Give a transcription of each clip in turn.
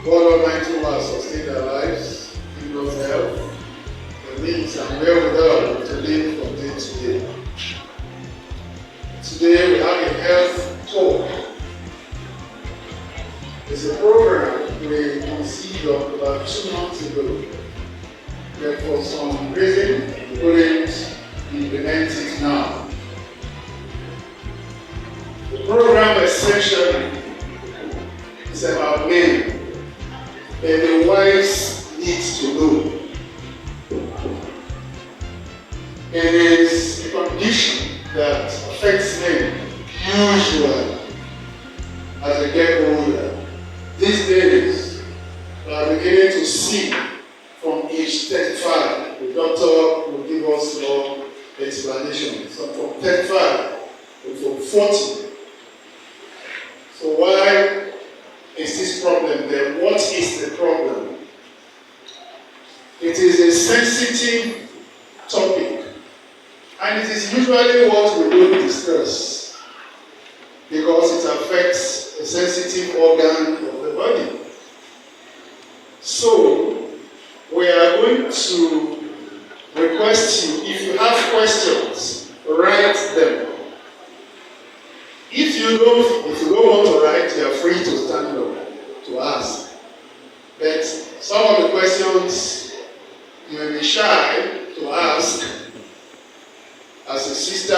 God Almighty who has sustained our lives, given us health, the means and wherewithal to live from day to day. Today we have a health talk. It's a program we conceived of about 2 months ago. But for some reason, we couldn't implement it now. The program essentially is about men, and the wives need to know. It is a condition that affects men usually as they get older. These days, we are beginning to see from age 35. The doctor will give us more explanation. So from 35 to from 40. So why is this problem there? What is the problem? It is a sensitive topic, and it is usually what we don't discuss because it affects a sensitive organ of the body. So we are going to request you, if you have questions, write them. If you don't want to write, you are free to stand up to ask. But some of the questions you may be shy to ask as a sister,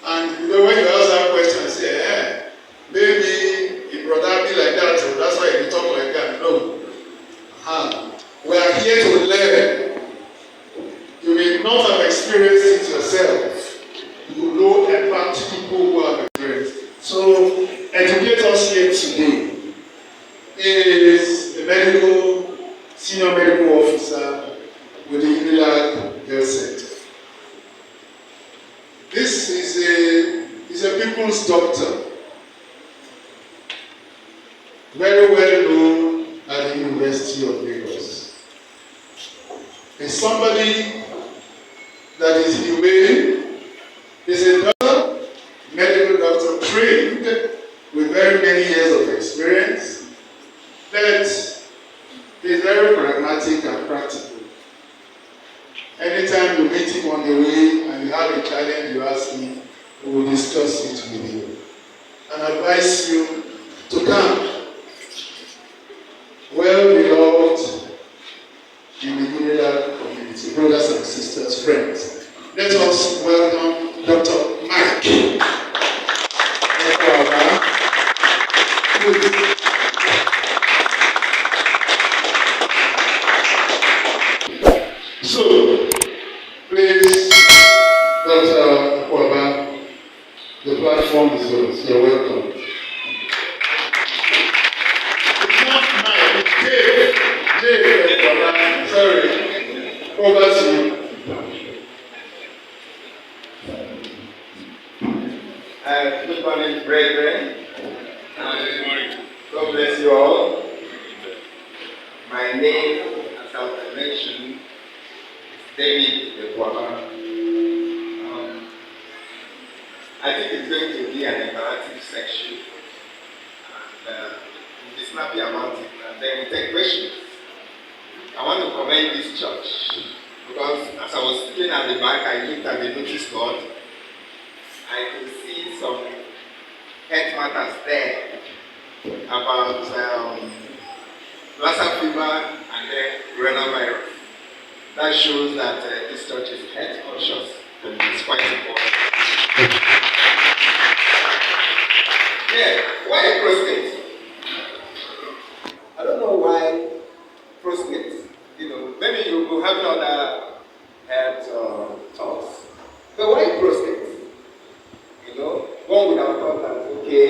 and you know when you ask that question, say, maybe a brother be like that, so that's why you talk like that. No. We are here to learn. You may not have experienced it yourself. You know about people who have experienced it. So, educate us here today is a senior medical officer with the Unilag Health Center. This is a people's doctor, very well known at the University of Lagos. Is somebody that is humane, is a doctor, medical doctor trained with very many years of experience, but is very pragmatic and practical. Anytime you meet him on the way and you have a challenge, you ask him, we will discuss it with you and advise you to come. Well beloved in the Unilag community, brothers and sisters, friends, let us welcome Dr. Mike. So, please, Dr. Kwaba, the platform is yours. You're welcome. It's not mine, it's Dave Kwaba. Sorry. Over to you. Good morning, brethren. Good morning. God bless you all. My name, as I mentioned, David Ekwaba. I think it's going to be an interactive section, and we'll be snappy about it, and then we'll take questions. I want to commend this church because as I was sitting at the back, I looked at the notice board. I could see some health matters there about Lassa fever and then coronavirus. That shows that this church is health conscious, and it's quite important. Yeah, why prostate? I don't know why prostate. Maybe you will have other health thoughts. But why prostate? One would have thought that, okay,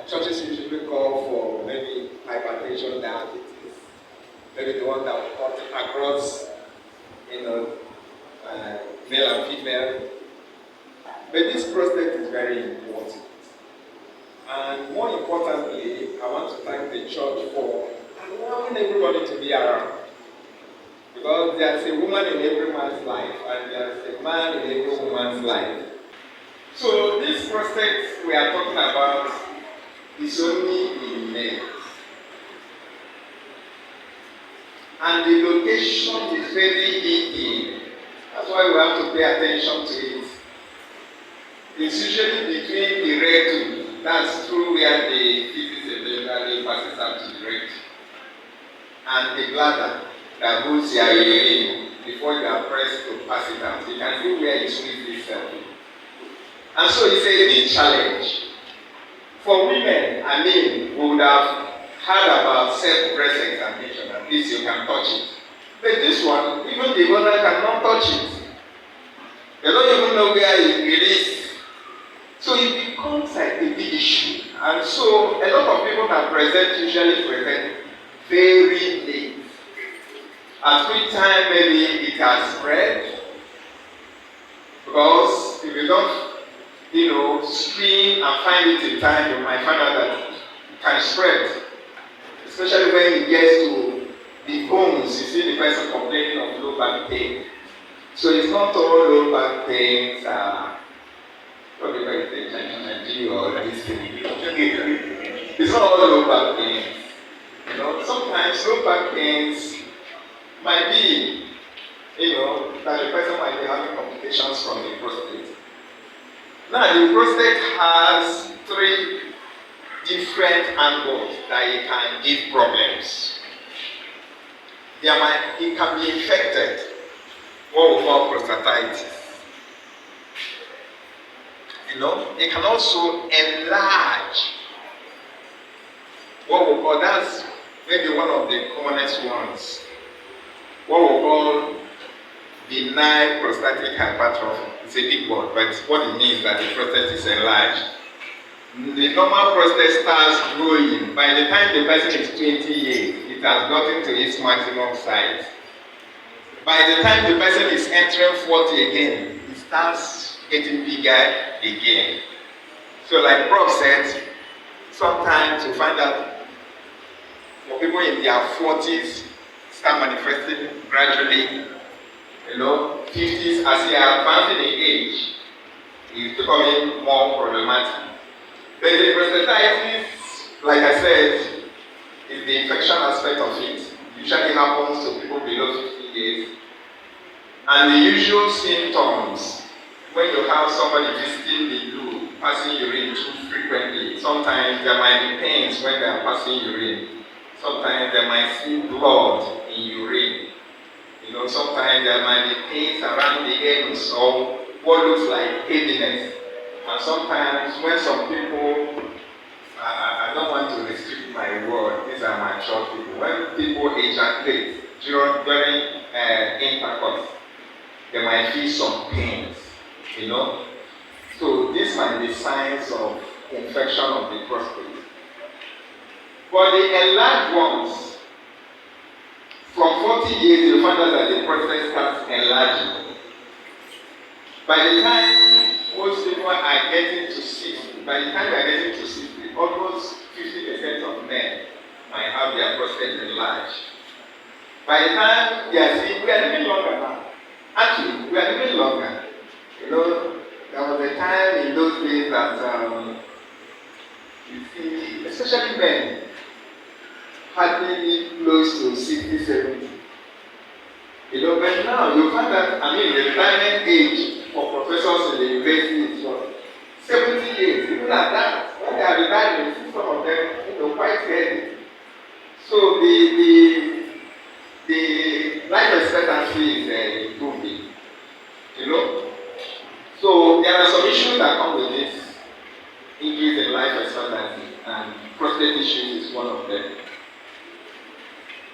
churches usually call for maybe hypertension, diabetes, maybe the one that will cut across, male and female. But this prostate is very important. And more importantly, I want to thank the church for allowing everybody to be around. Because there's a woman in every man's life, and there's a man in every woman's life. So this prostate we are talking about is only in men. and the location is very hidden. That's why we have to pay attention to it. It's usually between the rectum, that's through where the feces eventually passes out to the rectum, and the bladder that holds your urine before you are pressed to pass it out. You can see where it squeezes itself. And so it's a big challenge. For women, I mean, we would have heard about self-breast examination, at least you can touch it. But this one, even the mother cannot touch it. They don't even know where it is. So it becomes like a big issue. And so a lot of people that present usually present very late. At which time maybe it has spread. Because if you don't, screen and find it in time, you might find out that it can spread. Especially when it gets to the bones. You see the person complaining of low back pain. So it's not all low back pains are probably by the or this thing. It's not all low back pains. Sometimes low back pains might be, that the person might be having complications from the prostate. Now, the prostate has 3 different angles that it can give problems. It can be infected, what we call prostatitis. It can also enlarge, what we call, that's maybe one of the commonest ones, what we call benign prostatic hypertrophy. It's a big word, but what it means is that the prostate is enlarged. The normal prostate starts growing. By the time the person is 20 years, it has gotten to its maximum size. By the time the person is entering 40 again, it starts getting bigger again. So like Prof said, sometimes you find that for people in their 40s, start manifesting gradually, 50s, as they are advancing in age, is becoming more problematic. But the prostatitis, like I said, is the infection aspect of it. Usually happens to people below 50 years. And the usual symptoms, when you have somebody visiting the loo, passing urine too frequently, sometimes there might be pains when they are passing urine. Sometimes they might see blood in urine. Sometimes there might be pains around the anus or what looks like heaviness. And sometimes when some people, I don't want to restrict my word, these are mature people. When people ejaculate during intercourse, they might feel some pains, So these might be signs of infection of the prostate. But the enlarged ones, from 40 years, you find out that the prostate starts enlarging. By the time most people are getting to 60, by the time they are getting to 60, almost 50% of men might have their prostate enlarged. By the time they are seeing, we are living longer now. Actually, we are living longer. There was a time in those days that you see, especially men, hardly close to 60, 70. But now you find that, the retirement age for professors in the university is what? 70 years. Even at that, when they are retiring, you see some of them, quite healthy. So the life expectancy is improving. So there are some issues that come with this increase in life expectancy, and prostate issues is one of them.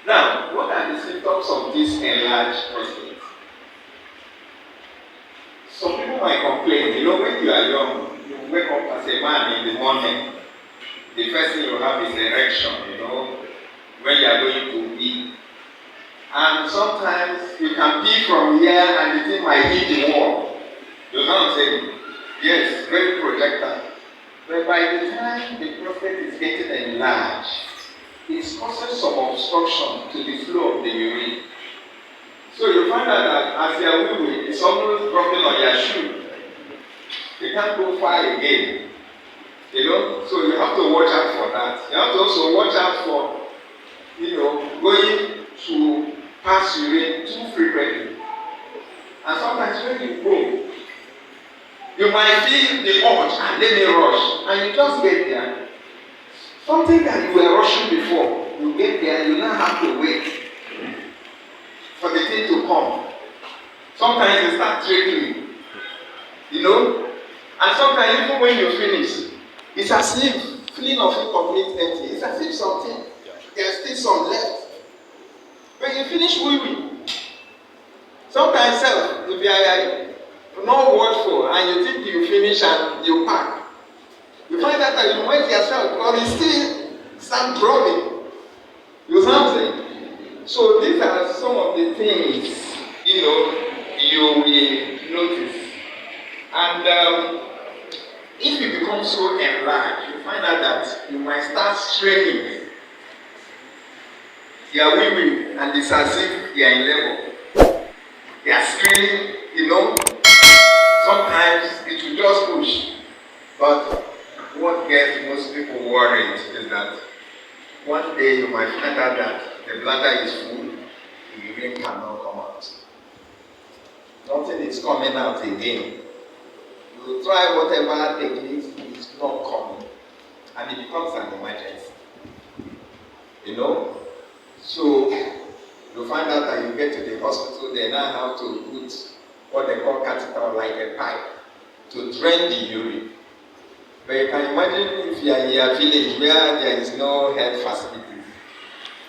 Now, what are the symptoms of this enlarged prostate? Some people might complain, when you are young, you wake up as a man in the morning, the first thing you have is erection, when you are going to pee. And sometimes you can pee from here and the thing might hit the wall. You know what I'm saying? Yes, very projectile. But by the time the prostate is getting enlarged, it's causing some obstruction to the flow of the urine. So you find out that as you are moving, it's almost dropping on your shoe. You can't go far again. So you have to watch out for that. You have to also watch out for, going to pass urine too frequently. And sometimes when you go, you might feel the urge and let me rush, and you just get there. Something that you were rushing before, you get there, you now have to wait for the thing to come. Sometimes you start trickling, and sometimes even when you finish, it's as if feeling of incomplete empty. It's as if something, there's still some left. When you finish wee-wee, sometimes if you are not watchful and you think you finish and you pack, you find out that you went yourself, or you still start drumming. You know what I'm saying? So these are some of the things, you will notice. And if you become so enlarged, you find out that you might start straining. You are wee-wee, and it's as if you are in level. You are screaming, Sometimes it will just push. But what gets most people worried is that one day you might find out that the bladder is full, the urine cannot come out. Nothing is coming out again. You try whatever techniques, it's not coming. And it becomes an emergency. So you find out that you get to the hospital, they now have to put what they call catheter, like a pipe, to drain the urine. But you can imagine if you are in a village where there is no health facilities,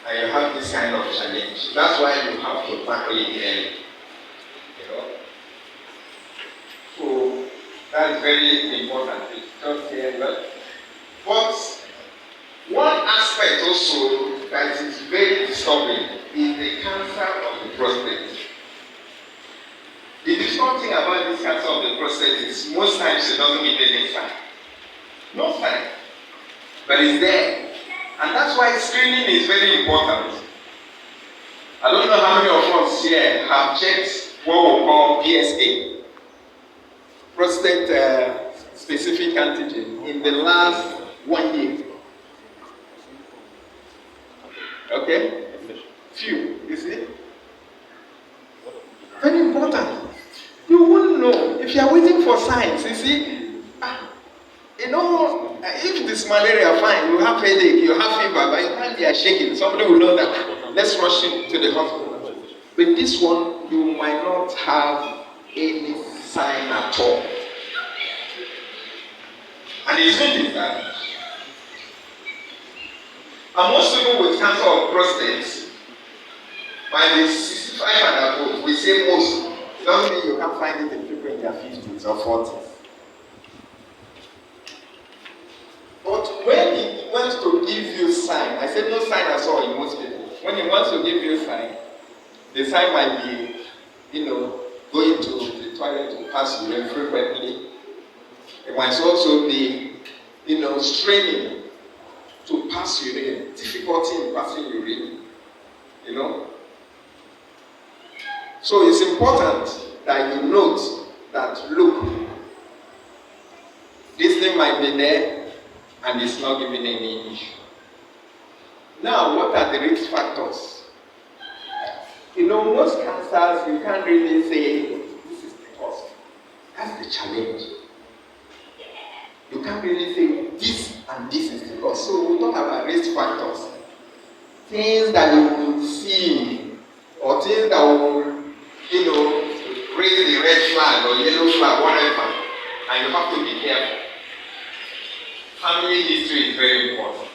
and you have this kind of challenge. That's why you have to tackle it early. So that is very important. It's just here, but one aspect also that is very disturbing is the cancer of the prostate. The difficult thing about this cancer of the prostate is most times it doesn't give any sign. No sign. But it's there. And that's why screening is very important. I don't know how many of us here have checked what we call PSA, prostate specific antigen, in the last 1 year. Okay? Few, you see? Very important. You wouldn't know if you are waiting for signs, you see? If this malaria fine, you have headache, you have fever, but your hand are shaking, somebody will know that. Let's rush him to the hospital. But this one, you might not have any sign at all. And it's good that. And most people with cancer of prostate, by the 65 and above, we say most. It doesn't mean you can find it in people in their 50s or 40s. But when it wants to give you sign, I said no sign at all in most people. When it wants to give you sign, the sign might be, going to the toilet to pass urine frequently. It might also be, straining to pass urine, difficulty in passing urine, So it's important that you note that, look, this thing might be there and it's not giving any issue. Now, what are the risk factors? Most cancers, you can't really say, this is the cause. That's the challenge. You can't really say, this and this is the cause. So we talk about risk factors. Things that you will see, or things that will, raise the red flag or yellow flag, whatever. And you have to be careful. Family history is very important.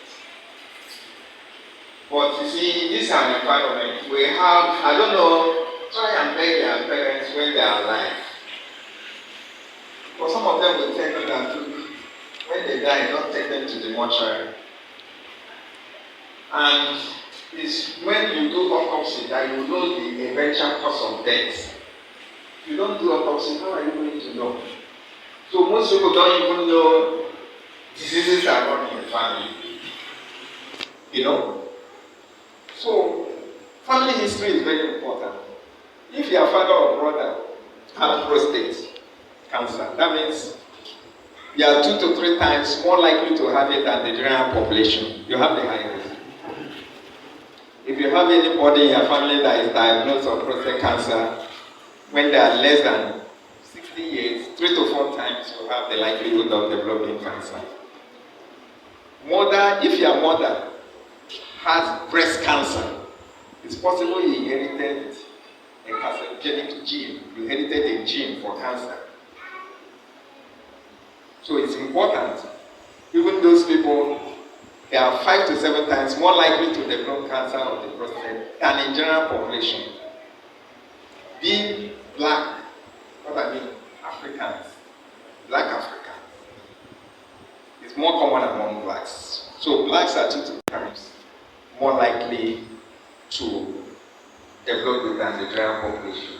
But you see, in this environment, we have, try and beg their parents when they are alive. But some of them will tell you that when they die, don't take them to the mortuary. And it's when you do autopsy that you know the eventual cause of death. If you don't do autopsy, how are you going to know? So most people don't even know diseases are not in the family. So family history is very important. If your father or brother has prostate cancer, that means you are 2 to 3 times more likely to have it than the general population. You have the high risk. If you you have anybody in your family that is diagnosed with prostate cancer, when they are less than 60 years, 3 to 4 times you have the likelihood of developing cancer. Mother, if your mother has breast cancer, it's possible you inherited a carcinogenic gene. You inherited a gene for cancer. So it's important. Even those people, they are 5 to 7 times more likely to develop cancer of the prostate than in general population. Being black, what I mean, Africans, black Africans, it's more common among blacks. So blacks are 2 to 3 times more likely to develop it than the general population.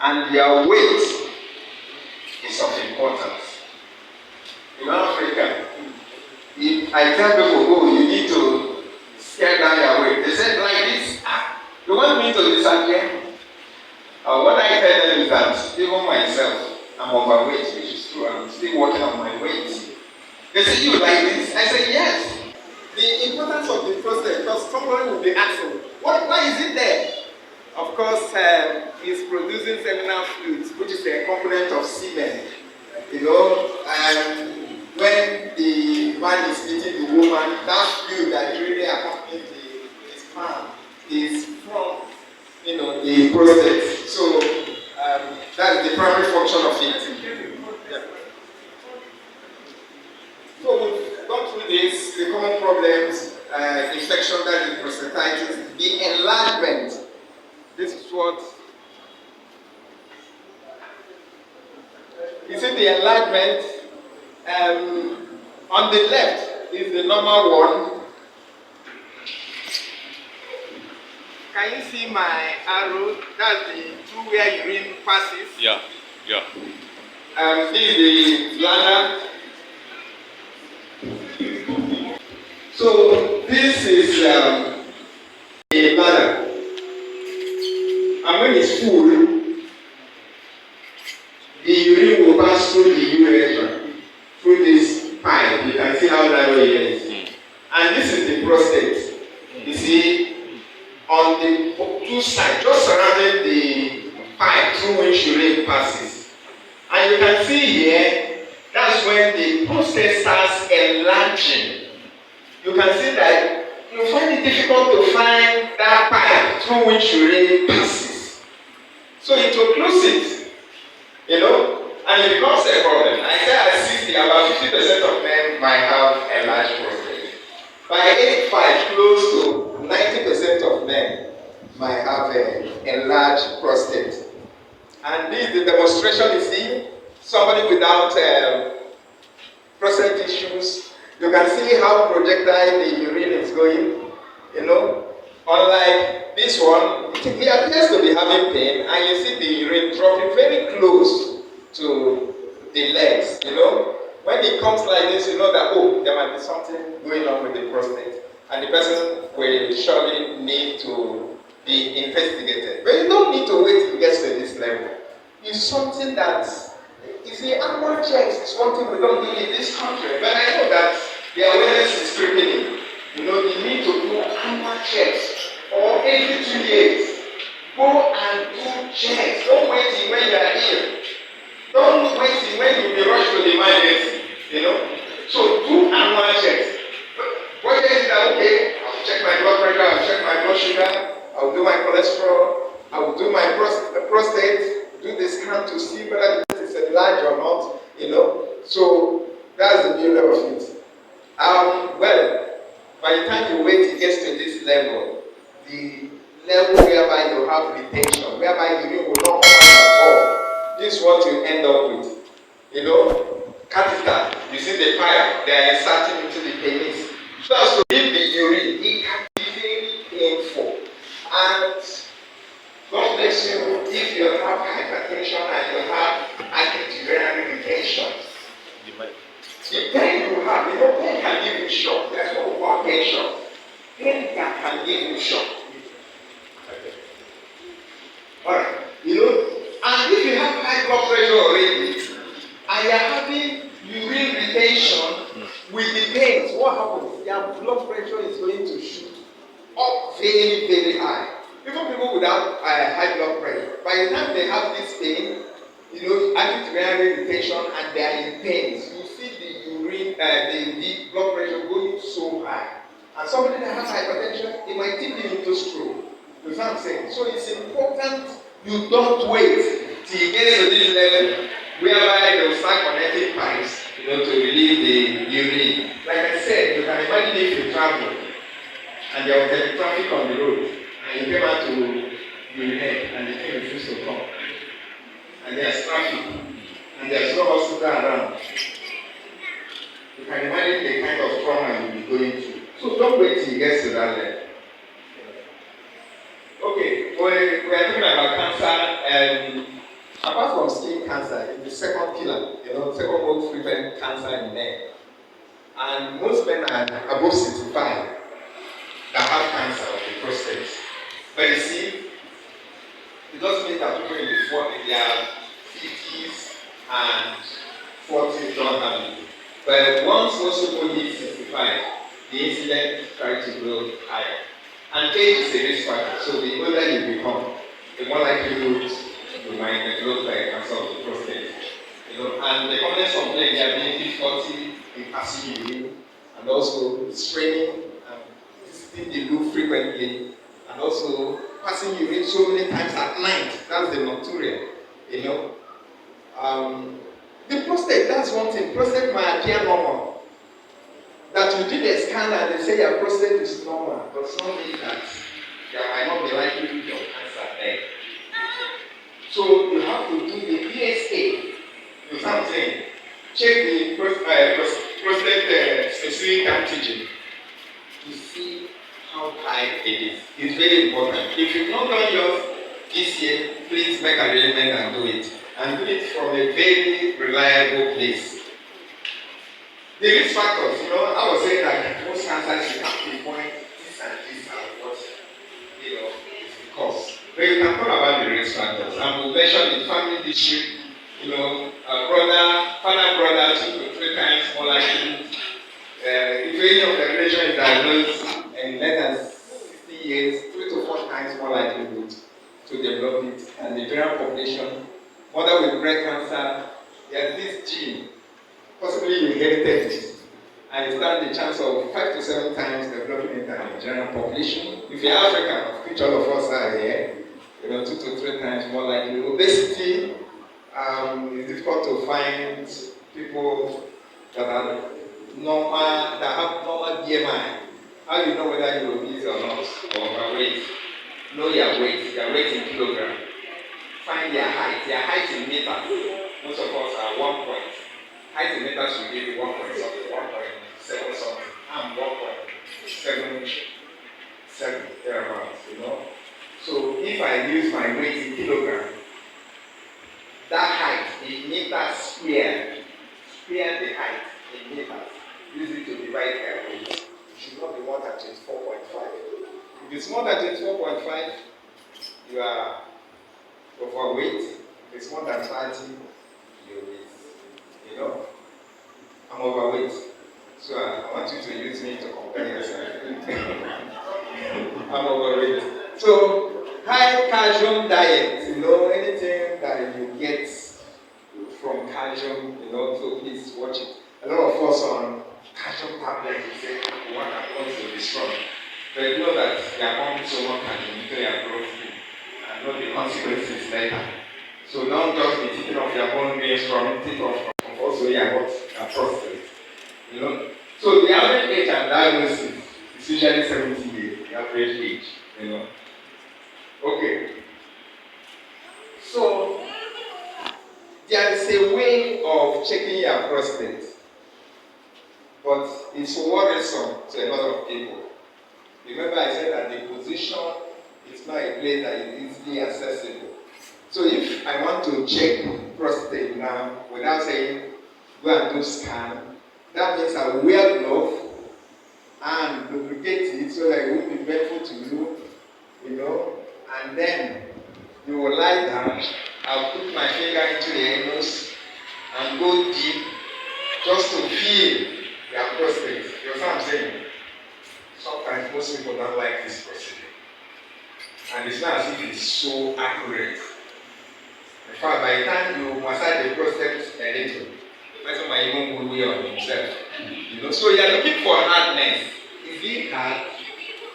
And their weight is of importance. In Africa, if I tell people, oh, you need to scale down your weight, they said like this, you want me to disappear? What I tell them is that even myself, I'm overweight, which is true, I'm still working on my weight. They say, you like this? I say, yes. The importance of the prostate, because somebody will be asking, why is it there? Of course, it's producing seminal fluid, which is a component of semen. You know, when the man is meeting the woman, that fluid that really accompanies the sperm is from, you know, the prostate. So that's the primary function of it. Yeah. So we've gone through this, the common problems, infection, that is prostatitis, the enlargement. This is what. You see the enlargement. On the left is the normal one. Can you see my arrow? That's the through where urine passes. Yeah. This is the bladder. So this is a bladder. And when it's full, the urine will pass through the urethra, through this pipe. You can see how narrow it is. And this is the prostate. You see, on the 2 sides, just surrounding the pipe through which urine passes. And you can see here, that's when the prostate starts enlarging. You can see that you find it difficult to find that pipe through which urine passes. So it occludes it, you know, and it becomes a problem. I say at 60, about 50% of men might have enlarged prostate. By 85, close to 90% of men might have an enlarged prostate. And this is the demonstration you see. Somebody without prostate issues, you can see how projectile the urine is going, you know. Unlike this one, he appears to be having pain, and you see the urine dropping very close to the legs, you know. When it comes like this, you know that, oh, there might be something going on with the prostate, and the person will surely need to be investigated. But you don't need to wait till it gets to this level. It's something that, you see, annual checks is one thing we don't do in this country, but I know that the awareness is creeping in. You know, you need to do annual checks, or every 2 years. Go and do checks. Don't wait till when you are ill. Don't wait till when you be rushed to the emergency. You know? So do annual checks. What is that? Okay, I'll check my blood pressure, I'll check my blood sugar, I'll do my cholesterol, I'll do my prostate, do the scan to see whether it is enlarged or not. You know? So that's the beauty of it. Well, by the time you wait, it gets to this level, the level whereby you have retention, whereby the urine will not come at all. This is what you end up with. You know, catheter, you see the pipe, they are inserting into the penis. So as to leave the urine, it can be very painful. And God bless you if you have hypertension and you have acute urinary retention. The pain you have, you know, pain can give you shock. That's what we call pain shock. Pain can give you shock. Okay. Alright, you know, and if you have high blood pressure already, and you are having urine retention with the pains, what happens? Your blood pressure is going to shoot up very, very high. Even people without high blood pressure, by the time they have this pain, acute urinary retention, and they are in pains, you see the urine, the blood pressure going so high. And somebody that has hypertension, it might tip you into stroke. You know what I'm saying? So it's important you don't wait till you get to this level whereby they will start connecting pipes, to relieve the urine. Like I said, you can imagine if you travel and there was a traffic on the road and you came out to urinate and the thing refused to come. And there's traffic and there's no hospital around. You can imagine the kind of trauma you'll be going through. So don't wait till you get to that level. Okay, we are talking about cancer. Apart from skin cancer, it's the second killer, second most frequent cancer in men. And most men are above 65 that have cancer of the prostate. But you see, it doesn't mean that people in their 50s and 40s don't have it. But once most people hit 65, the incidence tries to grow higher. And age is a risk factor, so the older you become, the more likelihood you might develop cancer of the prostate. And the commonest complaint there being difficulty in passing urine, and also straining and visiting the loo frequently, and also passing urine so many times at night. That's the nocturia. The prostate, that's one thing. Prostate might appear normal. That you did a scan and they say your prostate is normal, but some mean that there might not be likelihood of cancer there. So you have to do the PSA. You know what I'm saying? Check the prostate specific antigen to see how high it is. It's very important. If you've not done yours this year, please make arrangement and do it. And do it from a very reliable place. The risk factors, I was saying that most cancers you can't pinpoint this and this and what, is the cause. But you can talk about the risk factors. And we'll mention the family history, father, 2 to 3 times more likely. If any of the relation is diagnosed in less than 60 years, 3 to 4 times more likelihood to develop it. And the general population, mother with breast cancer, there's this gene. Possibly you inherited it, and you stand the chance of 5 to 7 times developing it in the general population. If you're African, which all of us are here, 2 to 3 times more likely. Obesity is difficult to find people that are normal, that have normal BMI. How do you know whether you're obese or not, or overweight? Know your weight in kilograms. Find their height in meters. Most of us are 1 point. Height in meters should give you 1 point something, 1.7 something. I'm 1.77 thereabouts, So if I use my weight in kilograms, that height in meters square the height in meters, use it to divide by weight. It should not be more than 24.5. If it's more than 24.5, you are overweight. If it's more than 30, you're obese. I'm overweight. So I want you to use me to compare yourself. I'm overweight. So high calcium diet, anything that you get from calcium, so please watch it. A lot of us on calcium tablets, we say we want our bones to be strong. But you know that they are pumping so much calcium into your protein and know the consequences later. So don't just be thinking of your bone being strong, think of also your prostate. So the average age and diagnosis is usually 70 years, the average age, Okay. So there is a way of checking your prostate, but it's worrisome to a lot of people. Remember I said that the position is not a place that is easily accessible. So if I want to check prostate now without saying go and do scan, that means I will wear glove and lubricate it so that it won't be painful to you, and then you will lie down. I'll put my finger into your nose and go deep just to feel your prostate. You know what I'm saying? Sometimes most people don't like this procedure. And it's not as if it's so accurate. In fact, by the time you massage the prostate a little, the person might even go away on himself. So you're looking for hardness. Is it hard?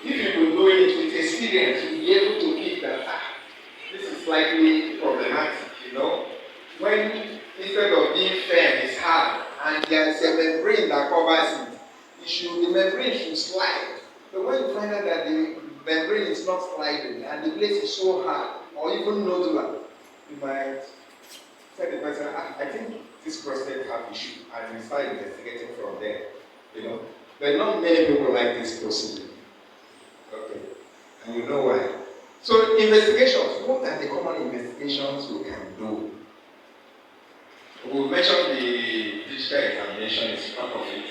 If you will go in it with experience, you'll be able to pick that this is slightly problematic, When instead of being firm, it's hard, and there's a membrane that covers it. The membrane should slide. But when you find out that the membrane is not sliding and the place is so hard, or even nodular, you might tell the person, I think this prostate have issue, and you start investigating from there, But not many people like this procedure. Okay, and you know why. So investigations, what are the common investigations we can do? We mentioned the digital examination is part of it.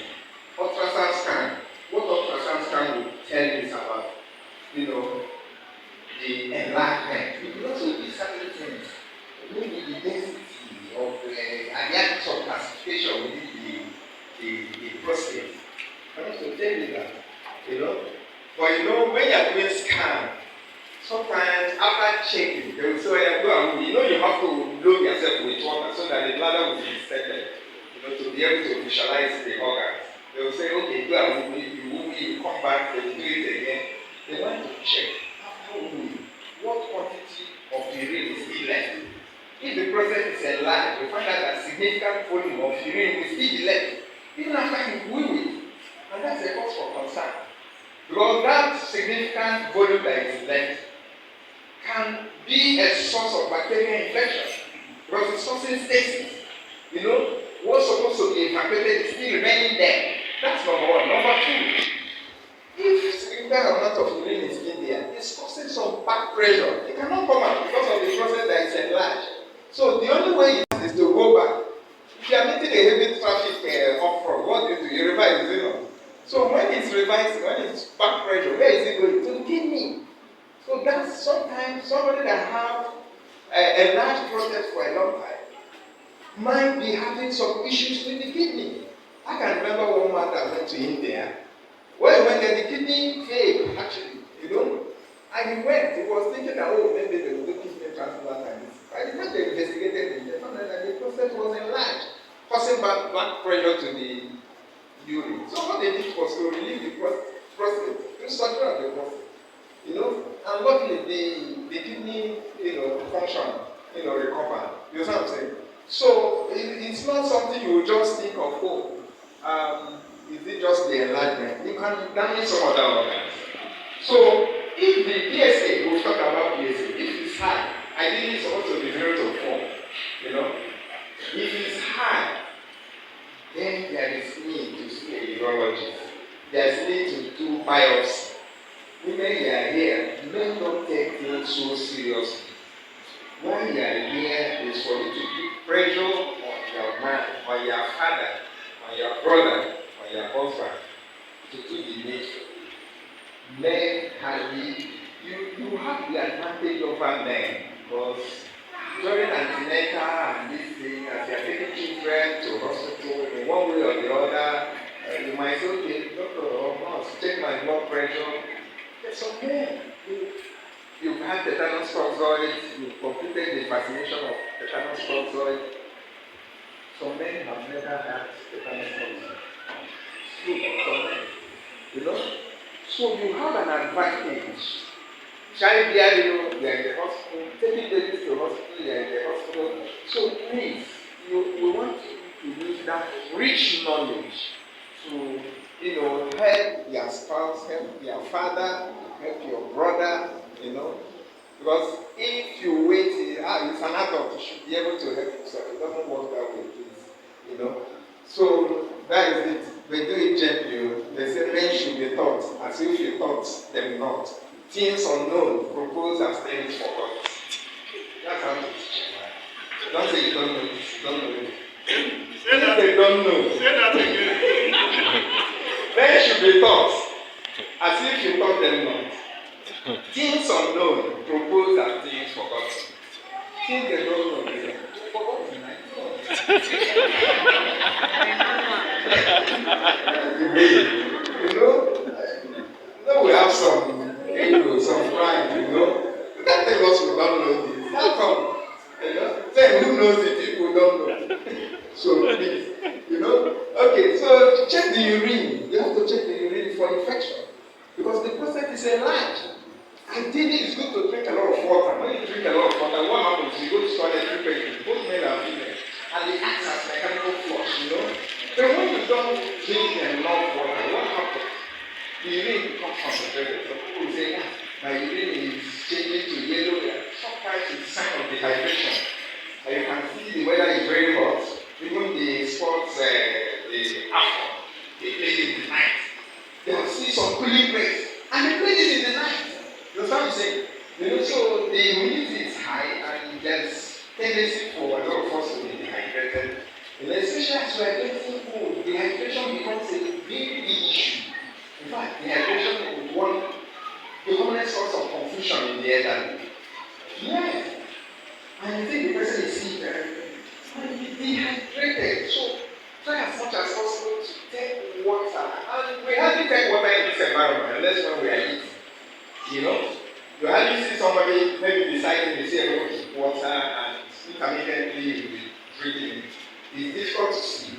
Ultrasound scan. What ultrasound scan will tell you is about, the enlargement. We can also do certain things. Maybe the density of the area of classification within the prostate. I want to tell you that, But when you're doing scan, sometimes after checking, they will say, you have to load yourself with water so that the bladder will be inspected, to be able to visualize the organs. They will say, okay, go and you come back, they will do it again. They want to check after what quantity of urine is still left. If the process is enlarged, you find out that significant volume of urine will still be left, even after you woo it. And that's a cause for concern. Because that significant volume that is left can be a source of bacterial infection. Because it's causing stasis. What's supposed to be evacuated is still remaining there. That's number one. Number two, if significant amount of urine is in there, it's causing some back pressure. It cannot come out because of the process that is enlarged. So the only way is to go back. If you are meeting a heavy traffic up front, what do? You revise, So when it's revising, when it's back pressure, where is it going? To the kidney. So that's sometimes somebody that have a large prostate for a long time might be having some issues with the kidney. I can remember one man that went to India. When the kidney failed, actually, and he was thinking that, maybe they will do kidney transplant and this. By the time they investigated him, they found out that the prostate was enlarged, causing back pressure to the urine. So what they did was to relieve the prostate, to structure of the prostate. And luckily the kidney, function, recover. You know what I'm saying? So it's not something you will just think of, is it just the enlargement? You can damage some other organs. So if the PSA, we'll talk about PSA, if it's high, ideally it's supposed to be 0 to 4. If it's high, then there is need to see a urologist. There is need to do biopsy. Women you are here, men don't take things so seriously. Why you are here is for you to put pressure on your man, on your father, on your brother, on your husband, to do the nature. Men you have the advantage over men, because during antenatal and this thing, as you are taking children to hospital in one way or the other, you might say, okay, doctor or nurse, check my blood pressure. There's some men you've had tetanus toxoid, you've completed the vaccination of tetanus toxoid. Some men have never had tetanus toxoid. Some men, So you have an advantage. Child bearing, you are in the hospital, taking babies to the hospital, you are in the hospital. So please, we want you to use that rich knowledge to, help your spouse, help your father, help your brother, Because if you wait, it's an adult, you should be able to help yourself. It doesn't work that way, please. So that is it. We do it gently. They say men should be taught as if you taught them not. Things unknown, propose as things forgot. That's how to teach. Don't say you don't know this, you don't know it. Say that they don't know. Say that again. Men should be taught as if you taught them not. Things unknown, propose as things forgotten. Things they don't know, they forgotten. No, we have for infection. Because the prostate is enlarged. Ideally, it's good to drink a lot of water. When you drink a lot of water, what happens? You go to toilet frequently, both male and female, and it acts as mechanical flush, But when you don't drink enough water, what happens? The urine becomes concentrated. So people will say, my urine is changing to yellow. Sometimes it's a sign of dehydration. And you can see the weather is very hot. Even the sports, the after, they play in the night. They will see some cooling breaks, and they play this in the night. You understand what I'm saying? So the immunity is high, and there's tendency for a lot of us to be dehydrated. And especially as we are getting old, dehydration becomes a very big issue. In fact, dehydration is the commonest source of confusion in the elderly. Yes. And you think the person is sick and be dehydrated. So try as much as possible to take water. And we hardly take water in this environment unless when we are eating. You hardly see somebody maybe beside him, they say everyone is water and intermittently drinking. It's difficult to see.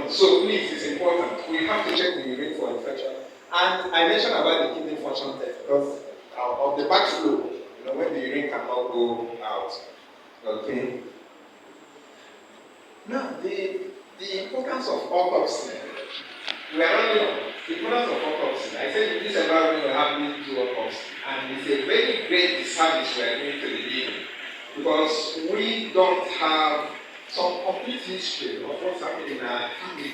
So please, it's important. We have to check the urine for infection. And I mentioned about the kidney function test because of the backflow, when the urine cannot go out. Okay. Now, the importance of autopsy. We are running on the importance of autopsy. I said in this environment we have to do autopsy, and it's a very great disservice we are doing to the living because we don't have some complete history of what's happening in our family.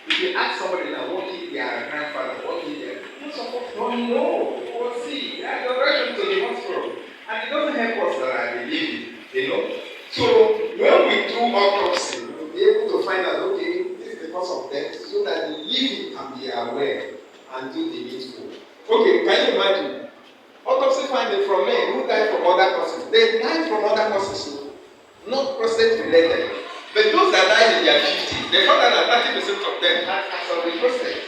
If you ask somebody now what is their grandfather, what is their, most of us don't know. We'll see. They are direction to the hospital, and it doesn't help us that are living. So when we do autopsy, we'll be able to find out, okay, this is the cause of death, so that the living can be aware and do the needful. Okay, can you imagine? Autopsy finding from men who died from other causes. They died from other causes, not prostate related. But those that died in their 50s, they found out that 30% of them had cancer of the prostate.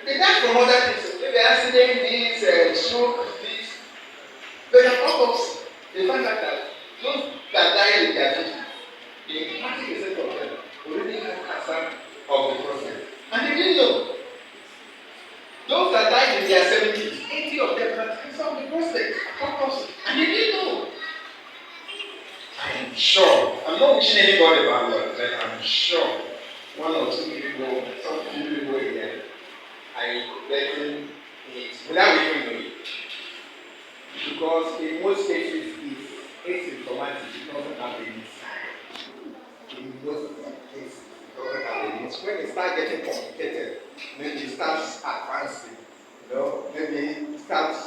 They died from other things, maybe accident, this, stroke, this. But an autopsy, they found out that those that died in their 50s, the 30% of them already had cancer of the prostate. And they didn't know. Those that died in their 70s, 80 of them had cancer of the prostate. And they didn't know. I'm sure, I'm not wishing anybody bad luck, but I'm sure one or two people, some few people here, are getting it without even knowing it. Because in most cases, it's asymptomatic, it doesn't have any sign. In most cases, it doesn't have any sign. When it starts getting complicated, maybe it starts advancing, maybe it starts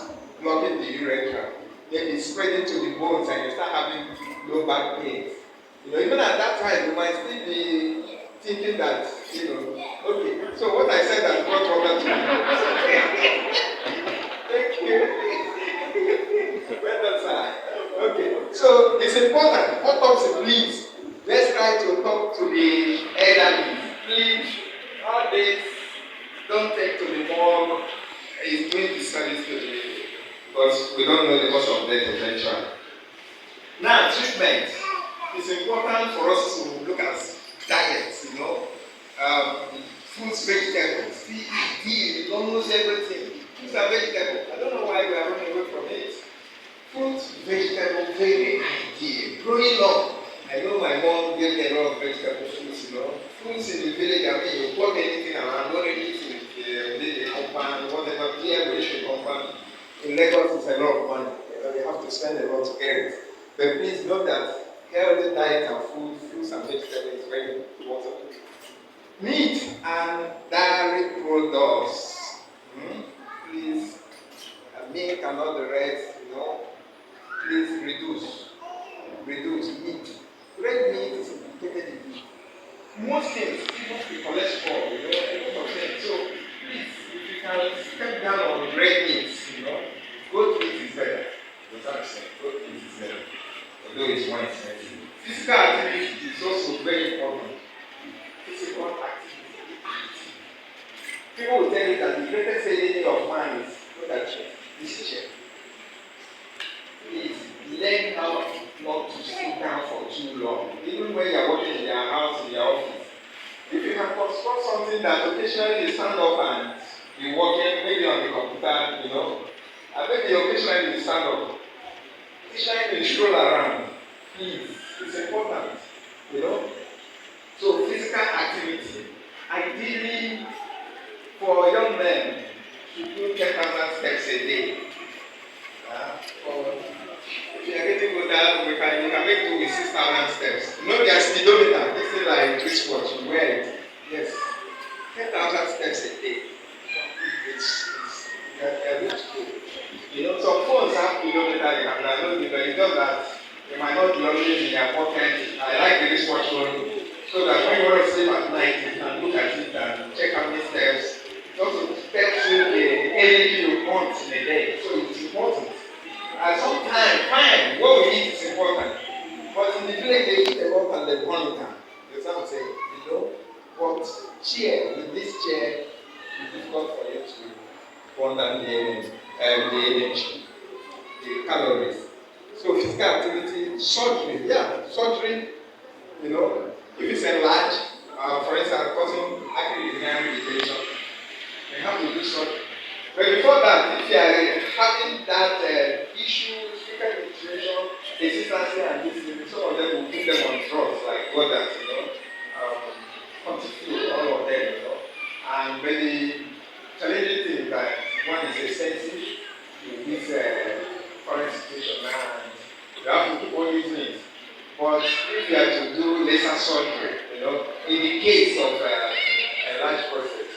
blocking the urethra, maybe spreading to the bones and you start having low back pains. Even at that time, you might still be thinking that, okay, so what I said has brought water to you. Thank you. Well done, sir. Okay, so it's important. Autopsy, please. Let's try to talk to the elderly. Please, all this, don't take to the morgue. It's doing disservice to the, because we don't know the cause of death eventually. Now, treatment. It's important for us to look at diets, fruits, vegetables, CED, almost everything. Fruits are vegetables. I don't know why we are running away from it. Fruits, vegetables, very ideal. Growing up, I know my mom gave me a lot of vegetable fruits, Fruits in the village, you plug anything around, what it is in the compound, whatever, clear compound. In Lagos, it's a lot of money. You have to spend a lot to get it. But please note that healthy diet and food, fruits and vegetables is very important. Meat and dairy products. Please, milk and all the rest, please reduce. Reduce meat. Red meat is implicated in meat. Most things, even the cholesterol, a lot of things. So please, if you can step down on red meats, goat meat is better. Goat meat is better. Although it's more expensive. Physical activity is also very important. Physical activity. People will tell you that the greatest enemy of man is look at this chair. Please learn how not to sit down for too long. Even when you are working in your house, in your office. If you can construct something that occasionally you stand up and be working maybe on the computer, and maybe occasionally you stand up, occasionally you stroll around. Please, it's important, you know. So physical activity, ideally for young men, should do 10,000 steps a day. Or if you are getting older, you can make do with 6,000 steps. You know, their speedometer, this is like wristwatch, you wear it. Yes, 10,000 steps a day. They're good to do. Some phones have speedometer, you can download it, but it's just that they might not be always in their pocket. I like the wristwatch one, so that when you want to sleep at night, you can look at it and check how many steps. It also steps in the energy you want in a day, so it's important. And sometimes, fine, what we eat is important. But in the village, they eat a lot and they burn it down. You know what I'm saying? But with this chair, it's difficult for you to burn down the energy, the calories. So physical activity, surgery, if it's enlarged, for instance, causing active urinary retention, they have to do surgery. But before that, if you are having that issue, frequent urination, resistance and this thing, some of them will put them on drugs like others, Contiflow, all of them, And when the challenging thing that one is sensitive to this current situation now, and you have to keep on using it. But if you have to do laser surgery, in the case of a large process,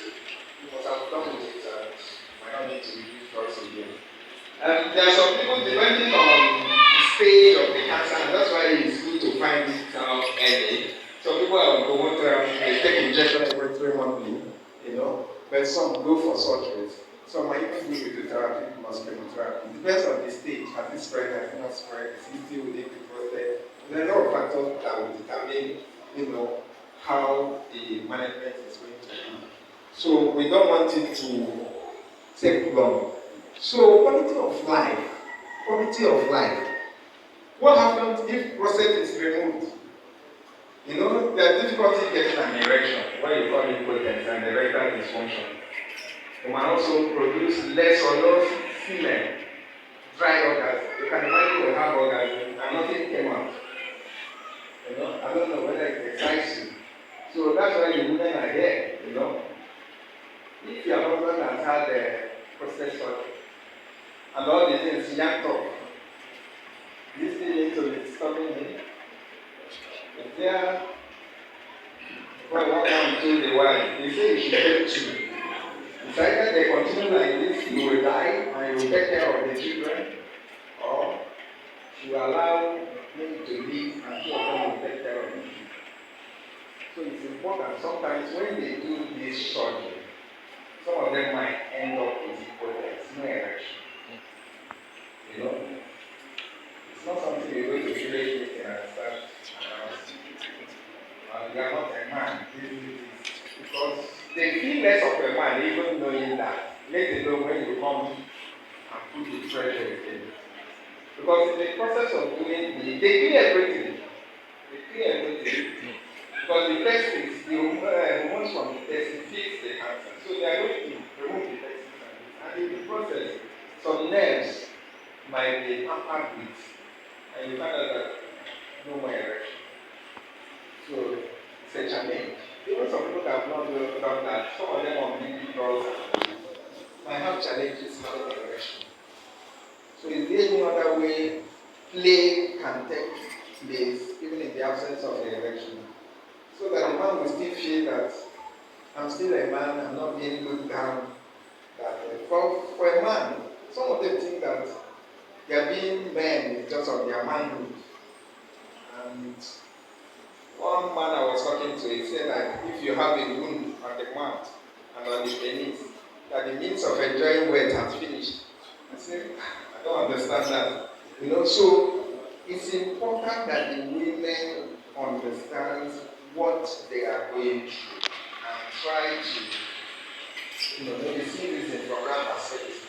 you must have done with it and might not need to use drugs again. There are some people, depending on the stage of the cancer, and that's why it's good to find it out early. Some people are going therapy, they take injection every 3 months, but some go for surgeries. Some might even do radiotherapy, chemotherapy. It depends on the stage. Has it spread, has it not spread, is it still within the prostate? There are a lot of factors that will determine, how the management is going to be. So we don't want it to take long. So quality of life. What happens if prostate is removed? There are difficulty getting an erection, what you call impotence and erectile dysfunction. You might also produce less or no semen, dry orgasm. You can imagine you have orgasm and nothing came out. I don't know whether it excites you. So that's why the women are here, If your husband has had a prostate surgery and all the things yanked up, this thing need to be disturbing him. If there, well, what can do the wife? They say you should take 2. It's either they continue like this, you will die and you will take care of the children, or you allow him to live and 2 of them will take care of him. So it's important. Sometimes when they do this surgery, some of them might end up with impotence, no erection. It's not something you go to village meeting and start announcing. You are not a man. Because they feel less of a man even knowing that. Let alone when you come and put the pressure again. Because in the process of doing they clear everything. Because the test is the hormones from the test fix the cancer. So they are going to remove the test. And in the process, some nerves might be tampered with. And you find out that no more erection. So it's a challenge. Even some people that have not done that, some of them on big drugs might have challenges having erection. So is there any other way play can take place even in the absence of the erection? So that the man will still feel that I'm still a man, I'm not being looked down. That for a man, some of them think that their being men is just of their manhood. And one man I was talking to, he said that if you have a wound on the mouth and on the penis, that the means of enjoying wet has finished. I said, I don't understand that. So it's important that the women understand what they are going through and try to, maybe see this in program perspective.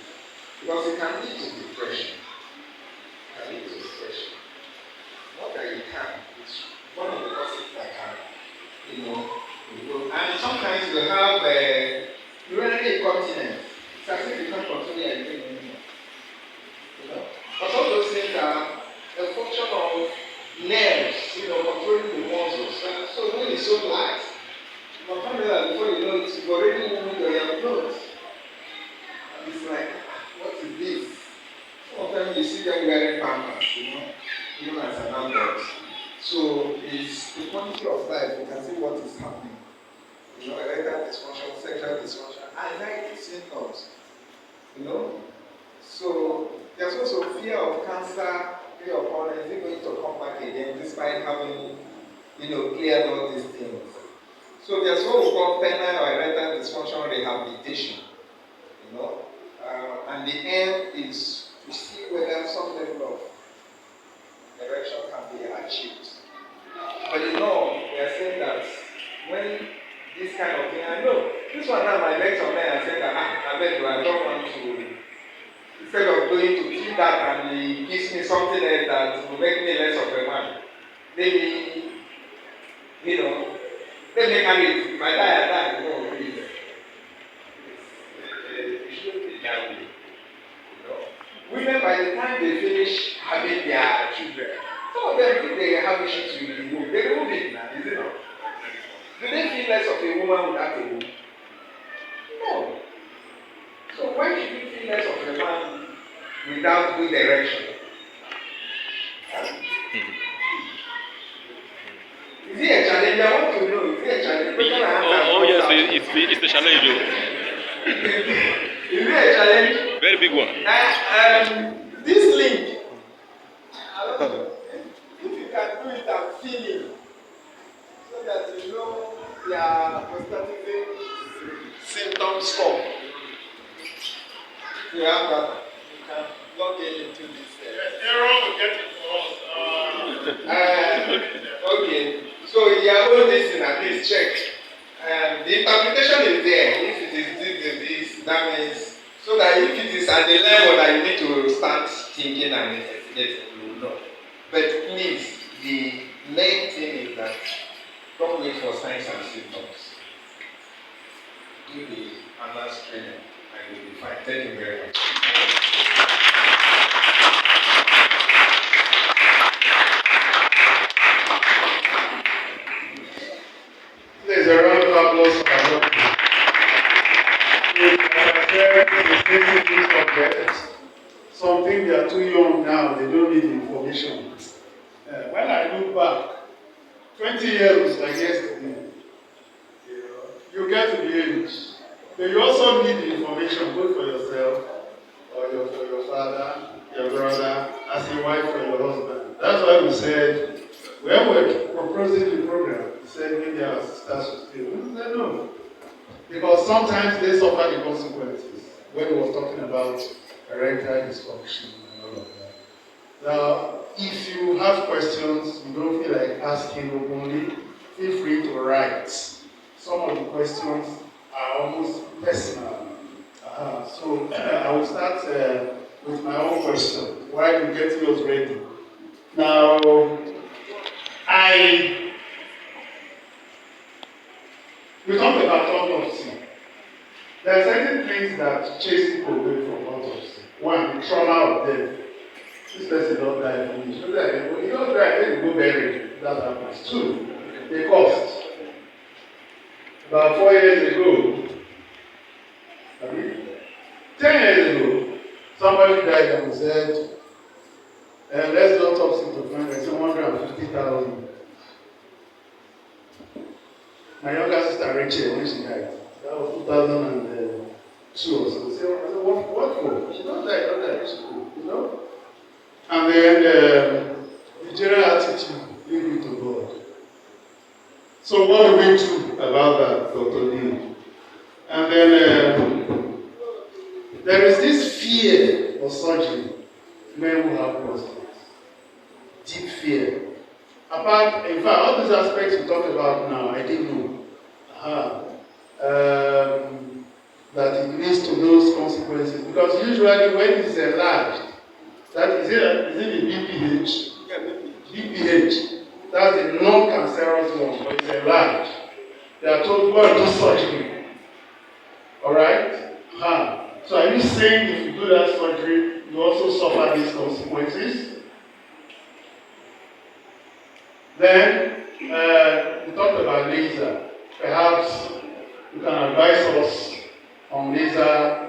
Because it can lead to depression. Not that it can, it's one of the causes that can, improve. And sometimes you have urinary incontinence. It's as if you can't control your urine anymore. You know? But all those things are a function of nerves, controlling the muscles. So when it's so light, you can find that before you know it, you've already moved or your clothes. And it's like, what is this? Sometimes you see them wearing pampers, even as an adult. So it's the quality of life, you can see what is happening. Erectile dysfunction, sexual dysfunction, anxiety symptoms. So there's also fear of cancer, fear of all, is it going to come back again despite having, cleared all these things. So there's what we call penile or erectile dysfunction rehabilitation. And the aim is to see whether some level of erection can be achieved. But we are saying that when this kind of thing, I know, this one now my legs on there and said that, I bet you I don't want to, instead of going to do that and he gives me something else that will make me less of a man, maybe, let me carry it. If I die, I die. No, please. It shouldn't be that way. Women, by the time they finish having their children, some of them, if they have issues with the womb, they remove it now, is it not? Do they feel less of a woman without a womb? No. So why should you feel less of a man without good erection? Is it a challenge? I want to know. Is it a challenge? Yes, it's the challenge. Is it a challenge? Very big one. This link, I don't know. If you can do it and feel it, so that you know their prostatic symptom score. You have that. You can log in into this. Aaron will get it for us. Okay. So you have all this in at least check. The interpretation is there. If it is this, that means so that if it is at the level that you need to start thinking and investigating, you will know. But please, the main thing is that don't wait for signs and symptoms. Do the anal screening and you'll be fine. Thank you very much. There's a round of applause for our doctor. Something they are too young now, they don't need information. When I look back, 20 years was like yesterday. You get to the age, but you also need the information both for yourself, or for your father, your brother, as a wife or your husband. That's why we said, when we're proposing the program, we said maybe our sisters should stay. We said no. Because sometimes they suffer the consequences when we were talking about erectile dysfunction and all of that. Now, if you have questions, you don't feel like asking openly, feel free to write. Some of the questions are almost personal. So I will start with my own question while you get yours ready. Now, we talked about autopsy. There are certain things that chase people away from autopsy. One, the trauma of death. This person don't die from it. You don't die, then you go bury. That happens. Two, the cost. About 4 years ago, 10 years ago, somebody died and said, let's do autopsy to find like 150,000. My younger sister Rachel, when she died, that was 2002 or so. I said, what for? She don't die, she's And then the general attitude, leave it to God. So what do we do about that, Dr. Neil? And then there is this fear of surgery, men who have prostates. Deep fear. In fact, all these aspects we talked about now, I didn't know. That it leads to those consequences. Because usually when it's enlarged, that is it the BPH? BPH. That's the non-cancerous one, but it's enlarged. They are told, go and do surgery. Alright? saying if you do that surgery, you also suffer these consequences. Then, we talked about laser. Perhaps you can advise us on laser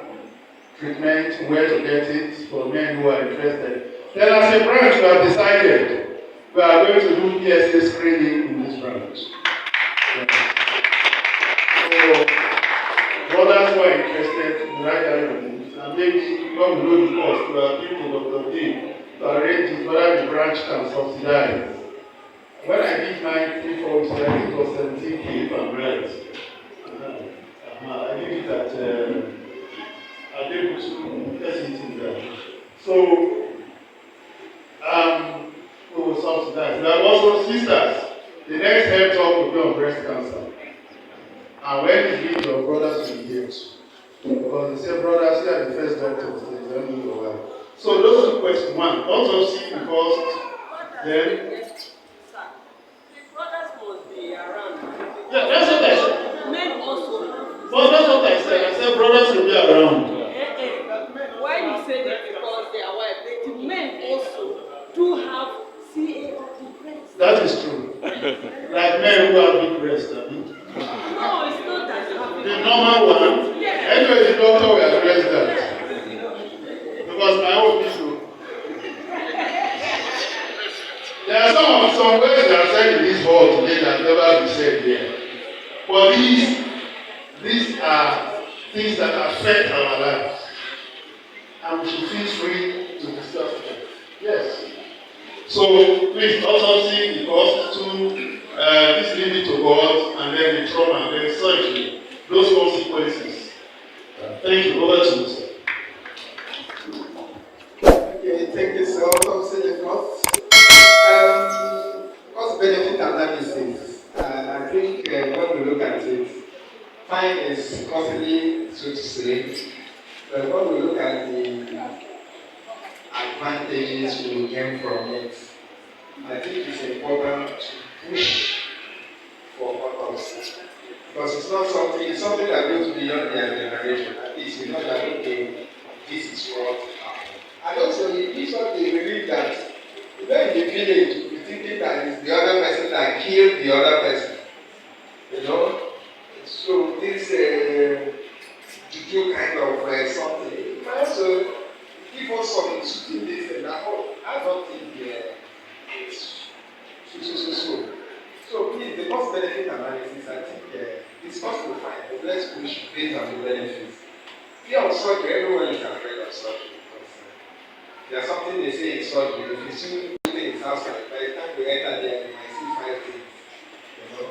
treatment, where to get it for men who are interested. Then as a branch, we have decided we are going to do PSA screening in this branch. So, brothers who are interested, write down your names. And maybe God will know the cost. We are people to Dr. D to arrange it, whether the branch can subsidize. When I did mine 3 4 weeks, I think it was 17K if I'm right. I did it at I'm able to get it in there. So, we will subsidize. There are also sisters. The next health talk will be on breast cancer. And when it's been, your brothers will be here too. Because they say, brothers, you are the first doctors, they don't know your wife. So, those are questions. One, autopsy, because then. Brothers must be around. Yeah, that's what I said. Men also. Well, that's what I said. I said brothers will be around. Why you say that? Because they are white. The men also do have CA breast. That is true. Like men who have big breasts. I mean. No, it's not that. The normal one. Yes. Anyway, the doctor will address that. Because my own issue. There are some words that are said in this hall today that never be said here. But these are things that affect our lives. And we should feel free to discuss them. Yes. So please, autopsy, the cost to this leave it to God, and then the trauma, and then surgery. Those consequences. Thank you. Over to you, sir. Okay, thank you, sir. Autopsy, the cost. Cost-benefit analysis. I think when we look at it, time is costly, so to say. But when we look at the advantages we will gain from it, I think it's important to push for autopsy. Because it's something that goes beyond their generation. At least we know that, okay, this is what happened. And also, it gives us the belief that even in the village, we're thinking that it's the other person that killed the other person. You know? So this juju kind of something. It can also give us some shooting this and that. Oh, I don't think it's so. So please, the cost benefit analysis, I think it's cost to find, but let's push based on the benefits. Fear of surgery, everyone is afraid of surgery because there's something they say in surgery. If you see things outside, by the time you enter there, you might see 5 things. You know?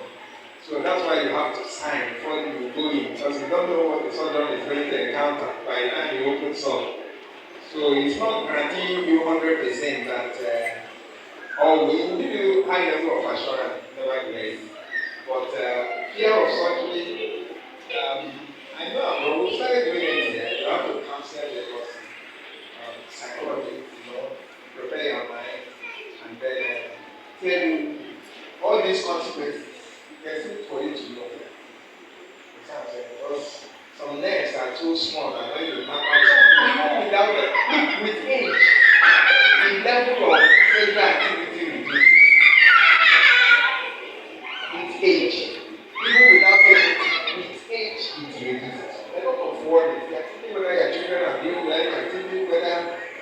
So that's why you have to sign before you go in, because you don't know what the surgeon is going to encounter by the time you open some. So it's not guaranteeing you 100% that or we will give you high level of assurance, nevertheless. But fear of surgery, I know, but we started doing it here. You have to counsel the person, psychology, prepare your mind, and then tell you all these consequences. There's things for you to know. Because some necks are too small, and when you come out, even without with age, the level of physical activity reduces. With age, even without anything, with age, it reduces. A lot of worries. You're thinking whether your children are doing well, you're thinking whether,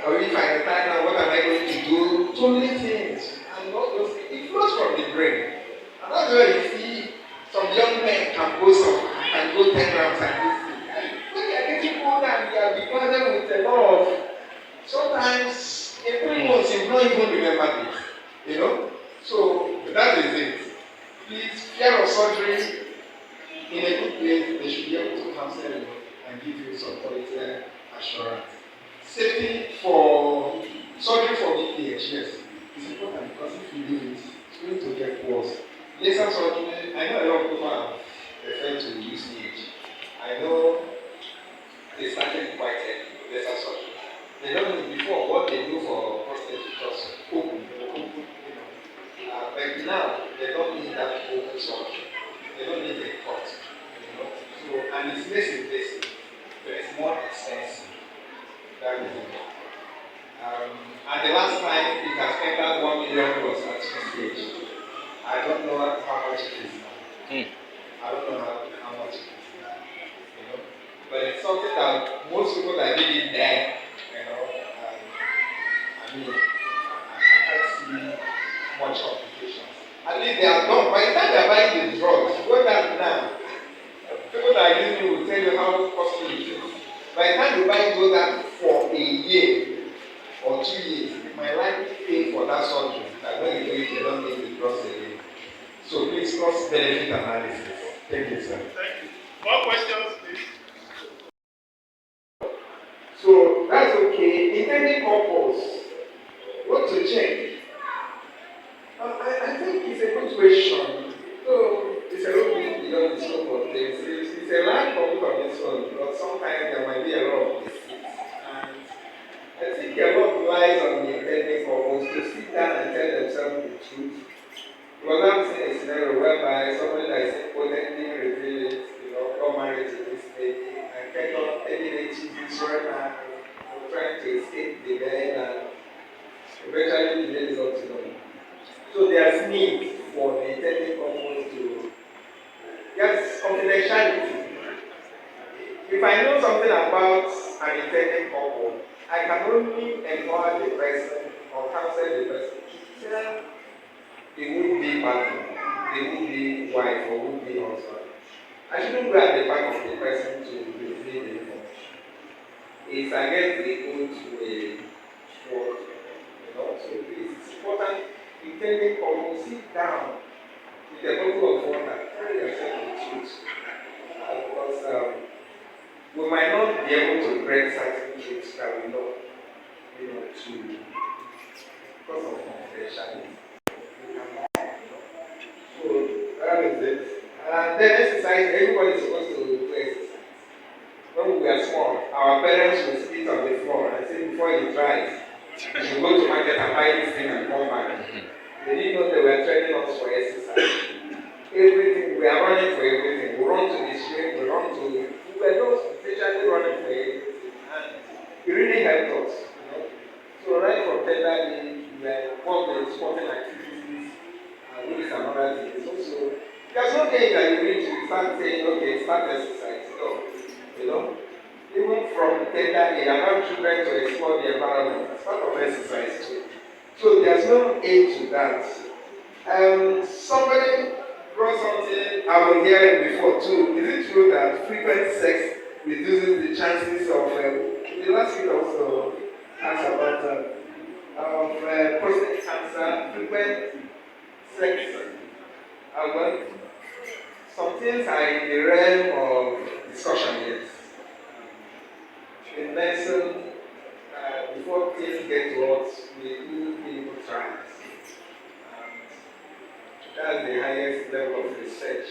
or if I retire now, what am I going to do? So many things. And all those things, it flows from the brain. And that's why you see some young men can go 10 rounds and this thing. When they are getting older and they are becoming with a lot of, sometimes in 3 months you don't even remember this. You know? So that is it. Please, fear of surgery, in a good place, they should be able to counsel you and give you some quality assurance. Safety for surgery for BPH, yes, it's important because if you leave it, it's going to get worse. Laser surgery, I know a lot of people have referred to UCH. I know they started quite early, laser surgery. They don't know before what they do for prostate because open. But now they don't need that open surgery. They don't need a cut. So, and it's less invasive, but it's more expensive. That is it. And the last time it has entered 1 million was at this stage. I don't know how much it is now. I don't know how much it is now. You know? But it's something that most people that did it there, you know, I mean, I can't see much complications. At least they are done. By the time they are buying the drugs, go down now. People that are using it will tell you how costly it is. By the time you buy go down for a year or 2 years, you might likely pay for that surgery. That when you do it, you don't need the drugs again. So please cost benefit analysis. Thank you, sir. Thank you. More questions, please. So that's okay. Intended purpose. What to check? I think it's a good question. So it's a little bit beyond the scope of things. It's a large topic on its own, but sometimes there might be a lot of mistakes. And I think a lot lies on the intended purpose to sit down and tell themselves the truth. Because I'm seeing a scenario whereby somebody that is impotently revealed, got married to this lady and kept on taking a cheesy short and trying to escape the bed and eventually the lady is up to them. So there's need for the intended purpose to yes, confidentiality. If I know something about an intended purpose, I can only empower the person or counsel the person to tell the would-be partner, the would-be wife or would-be husband. I shouldn't go at the back of the person to reveal the information. It's against the oath way work. So it's important. Intending or sit down with a bottle of water, tell yourself the truth. Because we might not be able to break certain truths that we know, to because of confidentiality. So that is it. And then exercise, everybody is supposed to do exercise. When we were small, our parents would sit on the floor and say, before you drive, you should go to market and buy this thing and come back. They didn't know they were training us for exercise. Everything, we are running for everything. We run to the street, we were just especially running for everything. And it really helped us. So right from tender age, we were involved in sporting activities, and this is another thing. It's also, there's no day that you reach, you start saying, okay, start exercise. No, even from tender age, allow children to explore the environment as part of exercise too. So there's no aid to that. Somebody brought something I was hearing before too. Is it true that frequent sex reduces the chances of the last week also asked about prostate cancer, frequent sex? Well, some things are in the realm of discussion, yes. In medicine, before things get to us, we do clinical trials. That's the highest level of research.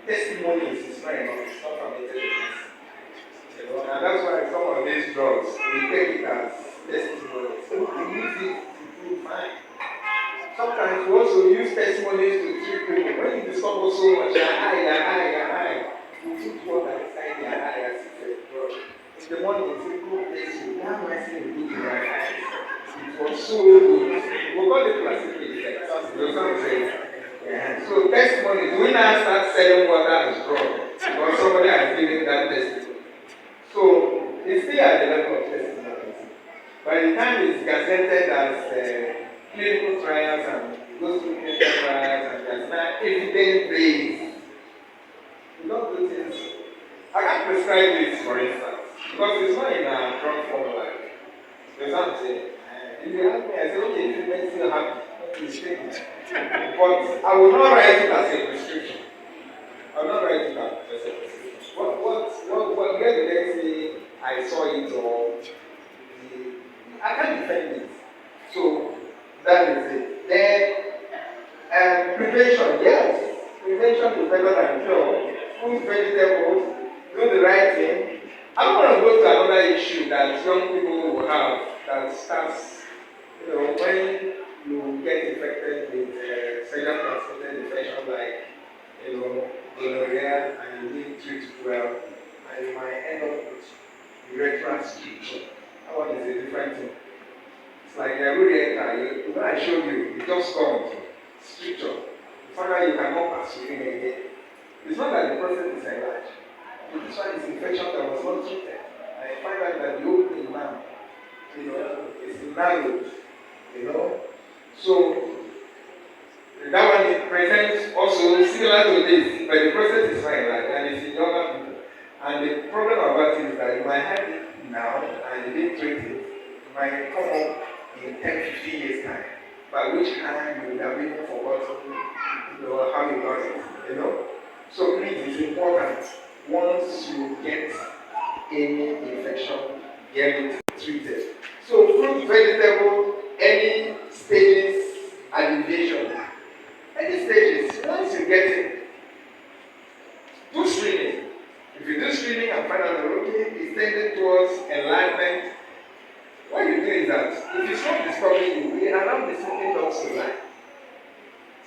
Testimonies is not enough, it's not permitted in this. And that's why some of these drugs, we take it as testimonies. So we use it to prove fine. Sometimes we also use testimonies to treat people. When you discover so much, you're high, you put water inside your eye as if it's a drug. In the morning, you say, go bless you. That medicine will do to my eyes. It was so good. We call it placebo effect. You know what I'm saying? Yeah. So testimony, do we now start selling water as drug? Because somebody has given that testimony. So it's still at the level of testimonies. By the time it's gazetted as clinical trials and goes through clinical trials and there's now evidence-based, we don't do things. I can't prescribe this, for instance, because it's not in a drug formula. You know what I'm saying? If you ask me, I say, okay, if you make me happy, please take it. But I will not write it as a prescription. I will not write it as a prescription. What where did they say I saw it or I can't defend it. So that is it. Then prevention, yes. Prevention is better than cure. Food, vegetables, do the right thing. I don't want to go to another issue that young people will have that starts, when you get infected with sexually transmitted infection like, gonorrhea, and you didn't treat well, and you might end up with urethral scripture. That one is a different thing. It's like a urethra. When I show you, it just comes scripture. You find out you cannot pass urine again. It's not that the prostate is enlarged. But this one is infection that was not treated. And you find out that the whole thing now, is narrowed. So that one it presents also similar to this, but the process is fine, like, and it's in younger people. And the problem about it is that you might have it now and you didn't treat it. It might come up in 10-15 years' time, by which time you would have even forgotten how you got it, So please, it's important, once you get any infection, get it treated. So fruit, vegetable, any stages, alleviation, any stages, once you get it, do screening. If you do screening and find out that it's tending towards enlightenment, what you do is that if it's not disturbing you, we allow the symptoms to lie.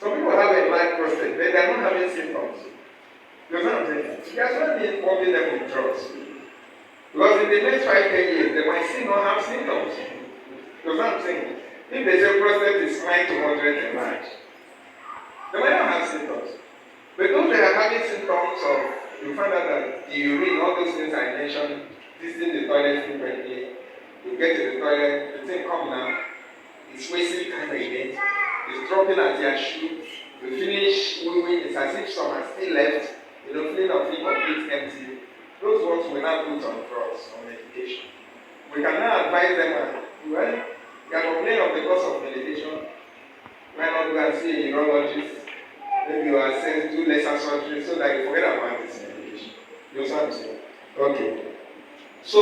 Some people have a light prostate, but they're not having symptoms. You know what I'm saying? That's why we involving them with drugs. Because in the next 5-10 years, they might still not have symptoms. You know what I'm saying? If they say prostate is mild to moderate enlarged, they might not have symptoms. But those that are having symptoms of, you find out that the urine, all those things I mentioned, visiting the toilet frequently, you get to the toilet, the thing come now, it's wasting time again, it's dropping at your shoe, you finish moving, it's as if some are still left, feeling of incomplete empty. Those ones will not put on drugs or medication. We can now advise them, well, you are complaining of the cost of medication, why not go and see a neurologist? Maybe you assess, do lesser surgery so that you forget about this medication. You know what I'm saying? Okay. So,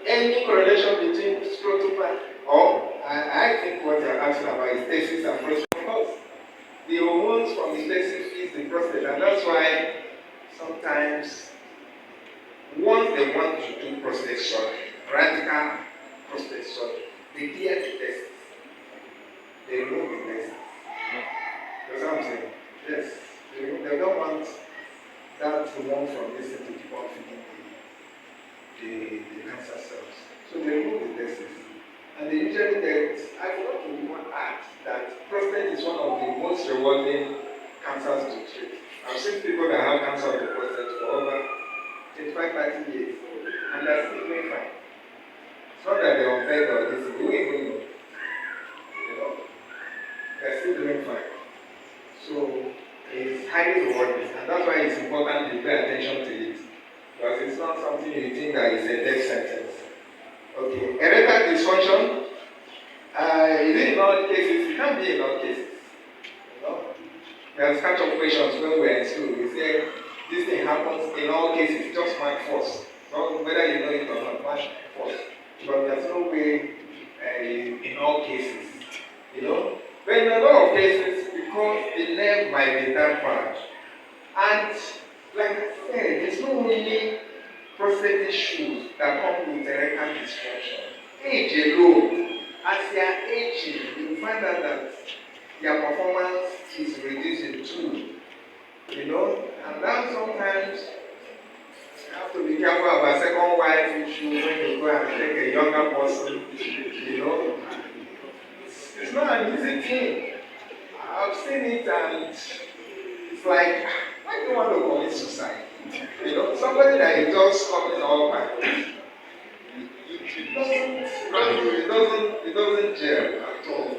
any correlation between scrotum or I think what you're asking about is testis and prostate. Because the hormones from the testis feed the prostate, and that's why sometimes once they want to do prostate surgery, radical prostate surgery, they clear the testis. They remove the testis. That's what I'm saying. Yes. They don't want that hormone from this thing to keep on feeding the cancer cells. So they remove the testis. And they usually get, I forgot to even add that prostate is one of the most rewarding cancers to treat. I've seen people that have cancer of the prostate for over 25-30 years, and they're still doing fine. It's not that they're on bed or this, they ain't going. They're still doing fine. So it's highly rewarding, and that's why it's important to pay attention to it. Because it's not something you think that is a death sentence. Okay, erectile dysfunction. Is it in all cases? It can't be in all cases. There's catch-up questions when we're in school. We say this thing happens in all cases, just mark force. Not whether you know it or not, mark force. But there's no way in all cases. But in a lot of cases, because the nerve might be tampered, and like I said, there's no really prostate issues that come with erectile dysfunction. Age alone, as they are aging, you find out that their performance is reducing too. And then sometimes you have to be careful about second wife issue when you go and take a younger person. It's not an easy thing. I've seen it and it's like, why do you want to commit suicide? Somebody that is just coming all back. It doesn't gel at all.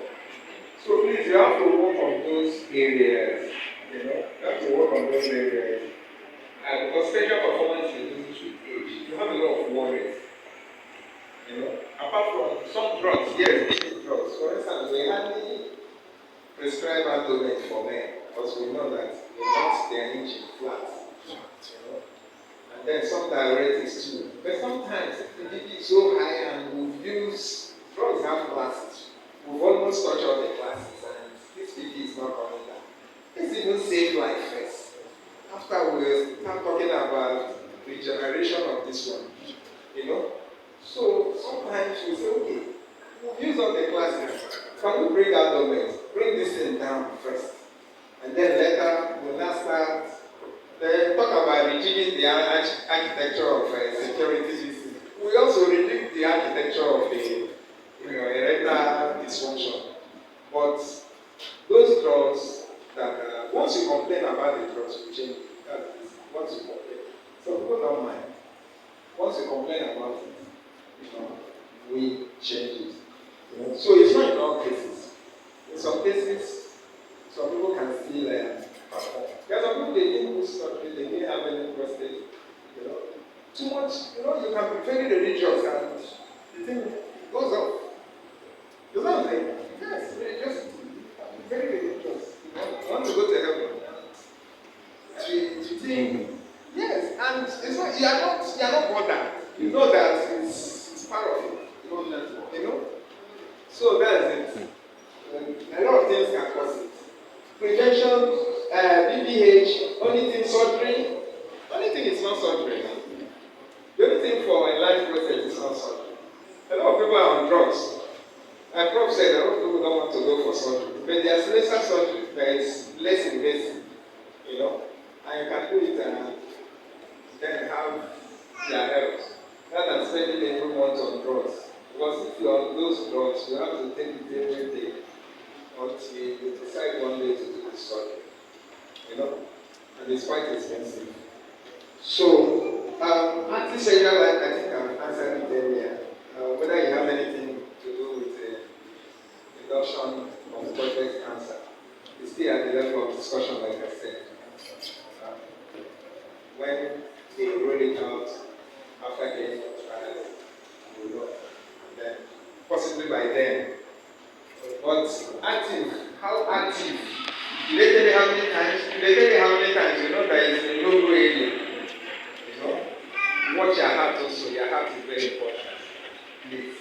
So please, you have to work on those areas. You have to work on those areas. And because sexual performance reduces with age, you have a lot of worries. Apart from some drugs, yes, different drugs. For instance, we hardly prescribe abdomen for men because we know that they want their inch flat. And then some diuretics too. But sometimes the BP is so high and we've used drugs have classes. We've almost touched all the classes and this BP is not coming down. Let's even save life first. After we start talking about regeneration of this one. So sometimes we say, okay, we'll use all the classes. Can we bring out domains? Bring this thing down first. And then later we'll now start then talk about rejigging the architecture of security system. We also reject the architecture of the erectile dysfunction. But those drugs that once you complain about the drugs, we change it. That is, once you complain. So people don't mind. Once you complain about it, we change it. So it's not in all cases. In some cases, some people can still perform. There are some people they didn't do surgery, they didn't have any prostate. Too much, you can be very religious and the thing goes up. You know what I'm saying? Yes, religious. Very religious. You want to go to heaven. To think, yes, and it's not, you are not bothered. You know that it's part of it. So that's it. A lot of things can cause it. Prevention, BPH, only thing surgery. Only thing is not surgery. The only thing for a life process is not surgery. A lot of people are on drugs. My prof said a lot of people don't want to go for surgery. But there's lesser surgery that is less invasive. And you can do it and then have their health. Rather than spending every month on drugs. Because if you're on those drugs, you have to take it every day until you decide one day to do the surgery. And it's quite expensive. So, anti-cellular life, I think I've answered it earlier. Whether you have anything to do with the reduction of prostate cancer, it's still at the level of discussion, like I said. When they roll it out after getting trials, we will know. And then, possibly by then. But active, how active? Did they tell you how many times? Did they tell you how many times? There is a low area. Watch your heart also. Your heart is very important. Please.